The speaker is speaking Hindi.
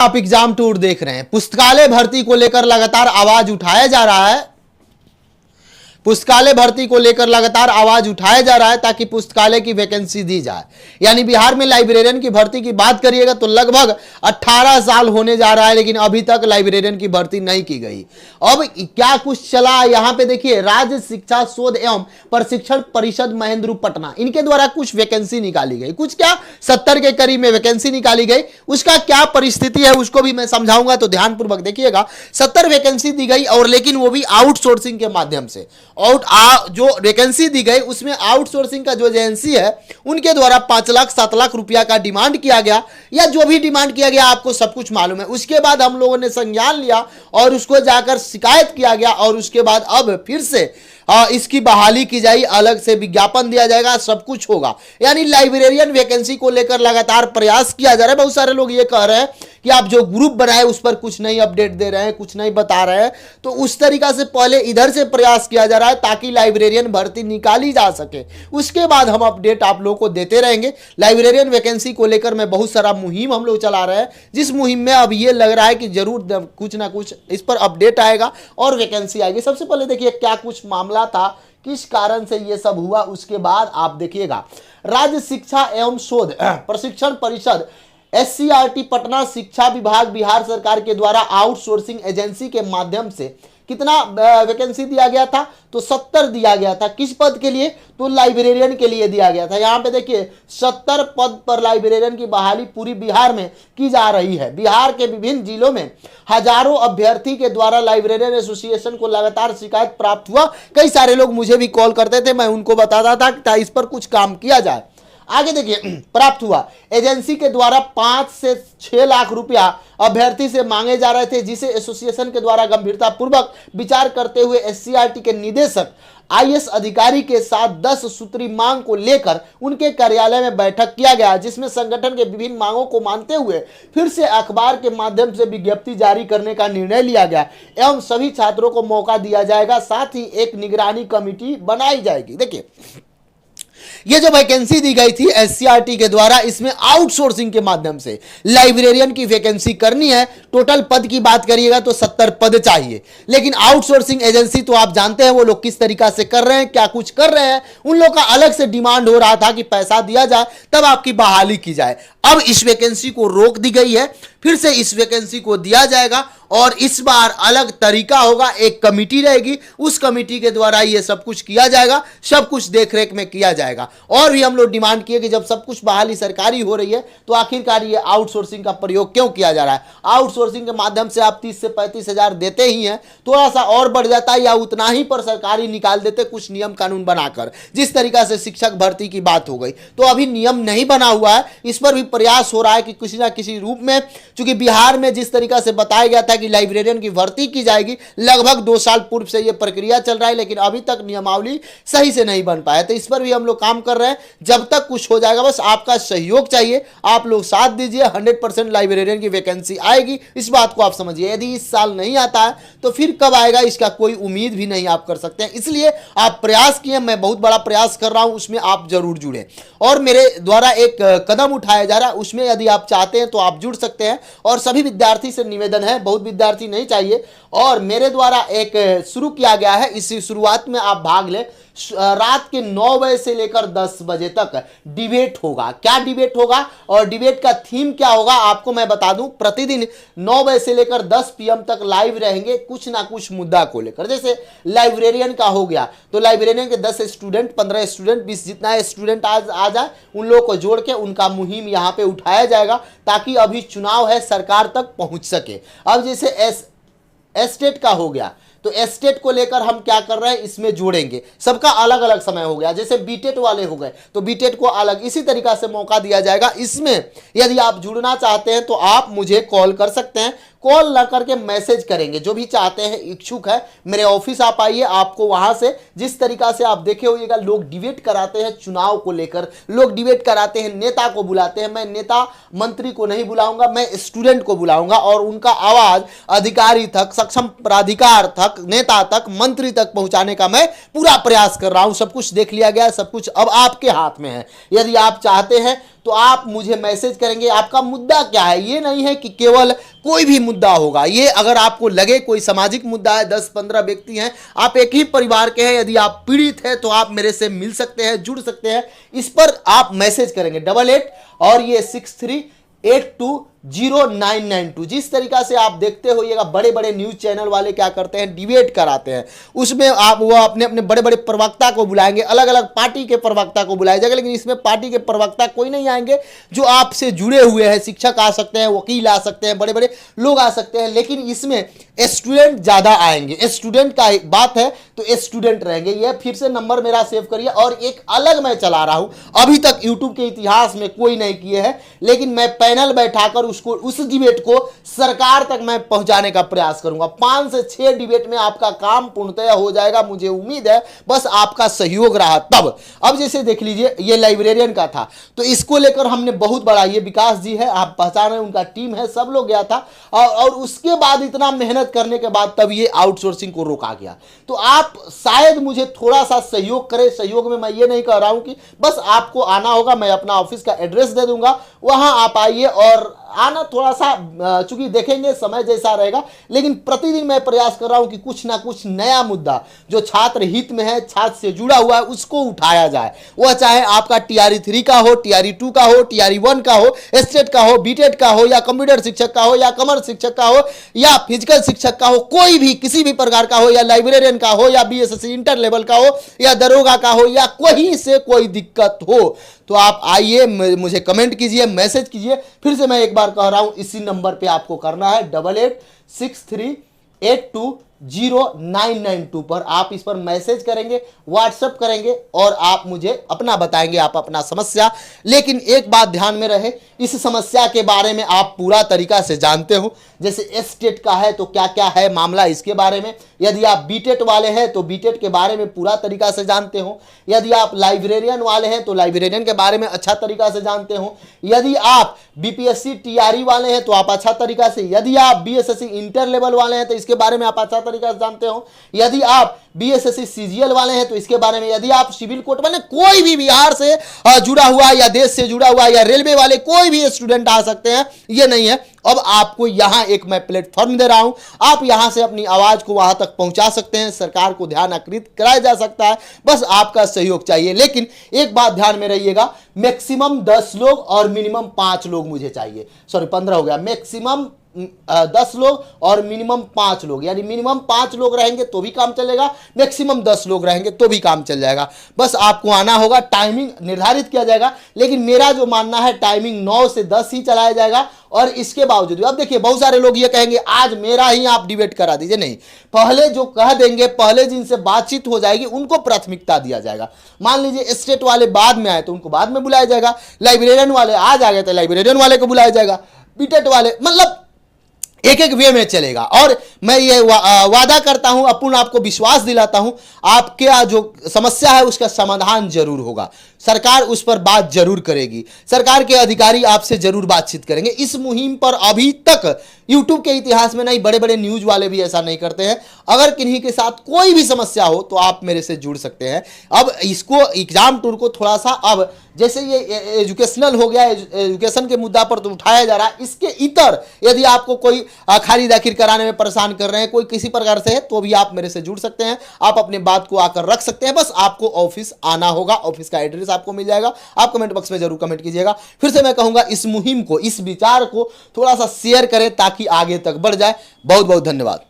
आप एग्जाम टूर देख रहे हैं। पुस्तकालय भर्ती को लेकर लगातार आवाज उठाया जा रहा है। पुस्तकालय भर्ती को लेकर लगातार आवाज उठाया जा रहा है ताकि पुस्तकालय की वैकेंसी दी जाए। यानी बिहार में लाइब्रेरियन की भर्ती की बात करिएगा तो लगभग 18 साल होने जा रहा है, लेकिन अभी तक लाइब्रेरियन की भर्ती नहीं की गई। अब क्या कुछ चला यहां पे देखिए, राज्य शिक्षा शोध एवं प्रशिक्षण परिषद महेंद्र पटना, इनके द्वारा कुछ वैकेंसी निकाली गई। कुछ क्या 70 के करीब में वैकेंसी निकाली गई। उसका क्या परिस्थिति है उसको भी मैं समझाऊंगा, तो ध्यानपूर्वक देखिएगा। 70 वैकेंसी दी गई और लेकिन वो भी आउटसोर्सिंग के माध्यम से। जो वैकेंसी दी गई उसमें आउटसोर्सिंग का जो एजेंसी है उनके द्वारा 5 लाख 7 लाख रुपया का डिमांड किया गया, या जो भी डिमांड किया गया आपको सब कुछ मालूम है। उसके बाद हम लोगों ने संज्ञान लिया और उसको जाकर शिकायत किया गया, और उसके बाद अब फिर से इसकी बहाली की जाएगी, अलग से विज्ञापन दिया जाएगा, सब कुछ होगा। यानी लाइब्रेरियन वैकेंसी को लेकर लगातार प्रयास किया जा रहा है। बहुत सारे लोग ये कह रहे हैं कि आप जो ग्रुप बनाए उस पर कुछ नहीं अपडेट दे रहे हैं, कुछ नहीं बता रहे हैं, तो उस तरीका से पहले इधर से प्रयास किया जा रहा है ताकि लाइब्रेरियन भर्ती निकाली जा सके। उसके बाद हम अपडेट आप लोगों को देते रहेंगे। लाइब्रेरियन वैकेंसी को लेकर मैं बहुत सारा मुहिम हम लोग चला रहे हैं, जिस मुहिम में अब ये लग रहा है कि जरूर कुछ ना कुछ इस पर अपडेट आएगा और वैकेंसी आएगी। सबसे पहले देखिए क्या कुछ मामला था, किस कारण से ये सब हुआ, उसके बाद आप देखिएगा। राज्य शिक्षा एवं शोध प्रशिक्षण परिषद SCRT पटना शिक्षा विभाग बिहार सरकार के द्वारा आउटसोर्सिंग एजेंसी के माध्यम से कितना वैकेंसी दिया गया था, तो 70 दिया गया था। किस पद के लिए, तो लाइब्रेरियन के लिए दिया गया था। यहां पे देखिए 70 पद पर लाइब्रेरियन की बहाली पूरी बिहार में की जा रही है। बिहार के विभिन्न जिलों में हजारों अभ्यर्थी के द्वारा लाइब्रेरियन एसोसिएशन को लगातार शिकायत प्राप्त हुआ। कई सारे लोग मुझे भी कॉल करते थे, मैं उनको बताता था कि इस पर कुछ काम किया जाए। आगे देखिए, प्राप्त हुआ एजेंसी के द्वारा 5 से 6 लाख रुपया अभ्यर्थी से मांगे जा रहे थे, जिसे एसोसिएशन के द्वारा गंभीरता पूर्वक विचार करते हुए SCRT के निदेशक IS अधिकारी के साथ 10 सूत्री मांग को लेकर उनके कार्यालय में बैठक किया गया, जिसमें संगठन के विभिन्न मांगों को मानते हुए फिर से अखबार के माध्यम से विज्ञप्ति जारी करने का निर्णय लिया गया एवं सभी छात्रों को मौका दिया जाएगा। साथ ही एक निगरानी कमेटी बनाई जाएगी। देखिए ये जो वैकेंसी दी गई थी SCRT के द्वारा, इसमें आउटसोर्सिंग के माध्यम से लाइब्रेरियन की वैकेंसी करनी है। टोटल पद की बात करिएगा तो 70 पद चाहिए, लेकिन आउटसोर्सिंग एजेंसी तो आप जानते हैं वो लोग किस तरीका से कर रहे हैं, क्या कुछ कर रहे हैं। उन लोग का अलग से डिमांड हो रहा था कि पैसा दिया जाए तब आपकी बहाली की जाए। अब इस वैकेंसी को रोक दी गई है, फिर से इस वैकेंसी को दिया जाएगा और इस बार अलग तरीका होगा। एक कमेटी रहेगी, उस कमेटी के द्वारा ये सब कुछ किया जाएगा, सब कुछ देखरेख में किया जाएगा। और भी हम लोग डिमांड किए कि जब सब कुछ बहाली सरकारी हो रही है तो आखिरकार ये आउटसोर्सिंग का प्रयोग क्यों किया जा रहा है। आउटसोर्सिंग के माध्यम से आप 30 से 35 हजार देते ही हैं, थोड़ा सा और बढ़ जाता है या उतना ही पर सरकारी निकाल देते कुछ नियम कानून बनाकर। जिस तरीका से शिक्षक भर्ती की बात हो गई, तो अभी नियम नहीं बना हुआ है, इस पर भी प्रयास हो रहा है कि किसी ना किसी रूप में, चूंकि बिहार में जिस तरीका से बताया गया था कि लाइब्रेरियन की भर्ती की जाएगी, लगभग 2 साल पूर्व से यह प्रक्रिया चल रहा है, लेकिन अभी तक नियमावली सही से नहीं बन पाया। तो इस पर भी हम लोग काम कर रहे हैं। जब तक कुछ हो जाएगा, बस आपका सहयोग चाहिए, आप लोग साथ दीजिए। 100% लाइब्रेरियन की वैकेंसी आएगी, इस बात को आप समझिए। यदि इस साल नहीं आता है तो फिर कब आएगा इसका कोई उम्मीद भी नहीं आप कर सकते हैं। इसलिए आप प्रयास किए, मैं बहुत बड़ा प्रयास कर रहा हूं, उसमें आप जरूर जुड़े। और मेरे द्वारा एक कदम उठाया जा रहा है, उसमें यदि आप चाहते हैं तो आप जुड़ सकते हैं। और सभी विद्यार्थी से निवेदन है, बहुत विद्यार्थी नहीं चाहिए, और मेरे द्वारा एक शुरू किया गया है, इसी शुरुआत में आप भाग लें। रात के 9 बजे से लेकर 10 बजे तक डिबेट होगा। क्या डिबेट होगा और डिबेट का थीम क्या होगा आपको मैं बता दूं। प्रतिदिन 9 बजे से लेकर 10 PM तक लाइव रहेंगे, कुछ ना कुछ मुद्दा को लेकर। जैसे लाइब्रेरियन का हो गया तो लाइब्रेरियन के 10 स्टूडेंट, 15 स्टूडेंट, 20 जितना स्टूडेंट आ जाए, उन लोगों को जोड़ के उनका मुहिम यहाँ पे उठाया जाएगा, ताकि अभी चुनाव है सरकार तक पहुंच सके। अब जैसे एस्टेट का हो गया तो एस्टेट को लेकर हम क्या कर रहे हैं, इसमें जोड़ेंगे। सबका अलग अलग समय हो गया। जैसे बीटेट वाले हो गए तो बीटेट को अलग, इसी तरीका से मौका दिया जाएगा। इसमें यदि आप जुड़ना चाहते हैं तो आप मुझे कॉल कर सकते हैं। कॉल ना करके मैसेज करेंगे। जो भी चाहते हैं, इच्छुक है, मेरे ऑफिस आप आइए, आपको वहां से जिस तरीका से आप देखे होइएगा, लोग डिबेट कराते हैं चुनाव को लेकर, लोग डिबेट कराते हैं, नेता को बुलाते हैं। मैं नेता मंत्री को नहीं बुलाऊंगा, मैं स्टूडेंट को बुलाऊंगा और उनका आवाज अधिकारी तक, सक्षम प्राधिकार तक, नेता तक, मंत्री तक पहुंचाने का मैं पूरा प्रयास कर रहा हूं। सब कुछ देख लिया गया, सब कुछ अब आपके हाथ में है। यदि आप चाहते हैं तो आप मुझे मैसेज करेंगे आपका मुद्दा क्या है। ये नहीं है कि केवल कोई भी मुद्दा होगा, ये अगर आपको लगे कोई सामाजिक मुद्दा है, 10-15 व्यक्ति हैं, आप एक ही परिवार के हैं, यदि आप पीड़ित हैं तो आप मेरे से मिल सकते हैं, जुड़ सकते हैं। इस पर आप मैसेज करेंगे 88 और ये 63820992। जिस तरीका से आप देखते होइएगा बड़े बड़े न्यूज चैनल वाले क्या करते हैं, डिबेट कराते हैं, उसमें आप वो अपने अपने बड़े बड़े प्रवक्ता को बुलाएंगे, अलग अलग पार्टी के प्रवक्ता को बुलाया जाएगा, लेकिन इसमें पार्टी के प्रवक्ता कोई नहीं आएंगे, जो आपसे जुड़े हुए हैं, शिक्षक आ सकते हैं, वकील आ सकते हैं, बड़े बड़े लोग आ सकते हैं, लेकिन इसमें स्टूडेंट ज्यादा आएंगे। स्टूडेंट का एक बात है तो स्टूडेंट रहेंगे। यह फिर से नंबर मेरा सेव करिए। और एक अलग मैं चला रहा हूं, अभी तक यूट्यूब के इतिहास में कोई नहीं किए हैं, लेकिन मैं पैनल बैठाकर उसको, उस डिबेट को सरकार तक मैं पहुंचाने का प्रयास करूंगा। 5 से 6 डिबेट में आपका काम पूर्णतः हो जाएगा, मुझे उम्मीद है, बस आपका सहयोग रहा तब। अब जैसे देख लीजिए ये लाइब्रेरियन का था, तो इसको लेकर हमने बहुत बड़ा, ये विकास जी है, आप पहचान रहे, उनका टीम है, सब लोग गया था, और उसके बाद इतना मेहनत करने के बाद तब ये आउटसोर्सिंग को रोका गया। तो आप शायद मुझे थोड़ा सा सहयोग करें। सहयोग में मैं ये नहीं कह रहा हूं कि बस आपको आना होगा, मैं अपना ऑफिस का एड्रेस दे दूंगा, वहां आप आइए और आना थोड़ा सा, चूंकि देखेंगे समय जैसा रहेगा, लेकिन प्रतिदिन मैं प्रयास कर रहा हूं कि कुछ ना कुछ नया मुद्दा जो छात्र हित में है, छात्र से जुड़ा हुआ है, उसको उठाया जाए। वह चाहे आपका TRE 3 का हो, TRE 2 का हो, TRE 1 का हो, स्टेट का हो, बीटेड का हो, या कंप्यूटर शिक्षक का हो, या कॉमर्स शिक्षक का हो, या फिजिकल शिक्षक का हो, कोई भी किसी भी प्रकार का हो, या लाइब्रेरियन का हो, या BSSC इंटर लेवल का हो, या दरोगा का हो, या कहीं से कोई दिक्कत हो, तो आप आइए, मुझे कमेंट कीजिए, मैसेज कीजिए। फिर से मैं एक बार कह रहा हूं, इसी नंबर पे आपको करना है 8863820992 पर आप इस पर मैसेज करेंगे, व्हाट्सएप करेंगे और आप मुझे अपना बताएंगे, आप अपना समस्या। लेकिन एक बात ध्यान में रहे, इस समस्या के बारे में आप पूरा तरीका से जानते हो। जैसे स्टेट का है तो क्या क्या है मामला, इसके बारे में। यदि आप बीटेट वाले हैं तो बीटेट के बारे में पूरा तरीका से जानते हो। यदि आप लाइब्रेरियन वाले हैं तो लाइब्रेरियन के बारे में अच्छा तरीका से जानते हो। यदि आप BPSC TRE वाले हैं तो आप अच्छा तरीका से, यदि आप BSSC इंटर लेवल वाले हैं तो इसके बारे में आप अच्छा तरीका से जानते हो। यदि आप BSSC CGL वाले हैं तो इसके बारे में, यदि आप सिविल कोर्ट वाले, कोई भी बिहार से जुड़ा हुआ या देश से जुड़ा हुआ या रेलवे वाले कोई भी स्टूडेंट आ सकते हैं, ये नहीं है। अब आपको यहां एक मैं प्लेटफॉर्म दे रहा हूं, आप यहां से अपनी आवाज को वहां तक पहुंचा सकते हैं, सरकार को ध्यान आकृत कराया जा सकता है, बस आपका सहयोग चाहिए। लेकिन एक बात ध्यान में रहिएगा, मैक्सिमम 10 लोग और मिनिमम 5 लोग मुझे चाहिए, सॉरी 15 हो गया, मैक्सिमम 10 लोग और मिनिमम 5 लोग, यानी मिनिमम 5 लोग रहेंगे तो भी काम चलेगा, मैक्सिमम 10 लोग रहेंगे तो भी काम चल जाएगा। बस आपको आना होगा, टाइमिंग निर्धारित किया जाएगा, लेकिन मेरा जो मानना है टाइमिंग 9 से 10 ही चलाया जाएगा। और इसके बावजूद अब देखिए, बहुत सारे लोग ये कहेंगे आज मेरा ही आप डिबेट करा दीजिए, नहीं, पहले जो कह देंगे, पहले जिनसे बातचीत हो जाएगी उनको प्राथमिकता दिया जाएगा। मान लीजिए स्टेट वाले बाद में आए तो उनको बाद में बुलाया जाएगा, लाइब्रेरियन वाले आज आ गए तो लाइब्रेरियन वाले को बुलाया जाएगा, बीटेट वाले, मतलब एक एक वे में चलेगा। और मैं ये वादा करता हूं, अपूर्ण आपको विश्वास दिलाता हूं, आपके जो समस्या है उसका समाधान जरूर होगा। सरकार उस पर बात जरूर करेगी, सरकार के अधिकारी आपसे जरूर बातचीत करेंगे। इस मुहिम पर अभी तक यूट्यूब के इतिहास में नहीं, बड़े बड़े न्यूज वाले भी ऐसा नहीं करते हैं। अगर किन्हीं के साथ कोई भी समस्या हो तो आप मेरे से जुड़ सकते हैं। अब इसको एग्जाम टूर को थोड़ा सा, अब जैसे ये एजुकेशनल हो गया, एजुकेशन के मुद्दा पर तो उठाया जा रहा है, इसके इतर यदि आपको कोई खारिज दाखिल कराने में परेशान कर रहे हैं, कोई किसी प्रकार से है, तो भी आप मेरे से जुड़ सकते हैं, आप अपने बात को आकर रख सकते हैं। बस आपको ऑफिस आना होगा, ऑफिस का एड्रेस आपको मिल जाएगा, आप कमेंट बॉक्स में जरूर कमेंट कीजिएगा। फिर से मैं कहूंगा, इस मुहिम को, इस विचार को थोड़ा सा शेयर करें ताकि आगे तक बढ़ जाए। बहुत बहुत धन्यवाद।